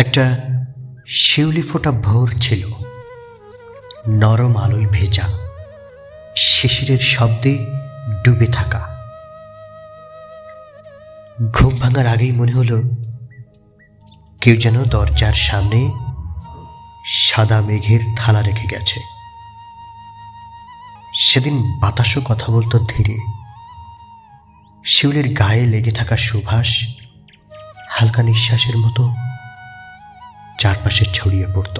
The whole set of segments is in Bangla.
একটা শিউলি ফোটা ভোর ছিল, নরম আলোয় ভেজা, শিশিরের শব্দে ডুবে থাকা। ঘুম ভাঙার আগেই মনে হলো কেউ যেন দরজার সামনে সাদা মেঘের থালা রেখে গেছে। সেদিন বাতাসও কথা বলতো ধীরে। শিউলির গায়ে লেগে থাকা সুবাস হালকা নিঃশ্বাসের মতো চারপাশে ছড়িয়ে পড়ত।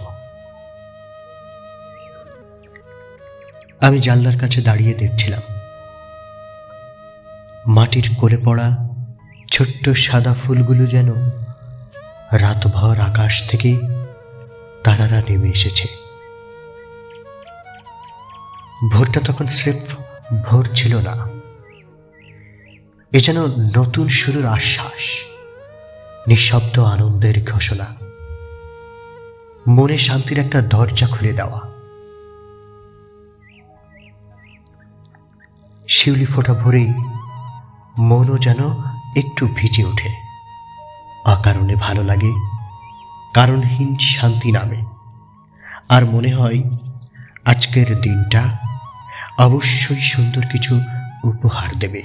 আমি জানলার কাছে দাঁড়িয়ে দেখছিলাম মাটির কোলে পড়া ছোট্ট সাদা ফুলগুলো যেন রাতভর আকাশ থেকে তারারা নেমে এসেছে। ভোরটা তখন স্রেফ ভোর ছিল না, এ যেন নতুন শুরুর আশ্বাস, নিঃশব্দ আনন্দের ঘোষণা, মনে শান্তির একটা দরজা খুলে দেওয়া। শিউলি ফোটা ভরেই মনও যেন একটু ভিজে ওঠে। অকারণে ভালো লাগে, কারণহীন শান্তি নামে। আর মনে হয় আজকের দিনটা অবশ্যই সুন্দর কিছু উপহার দেবে।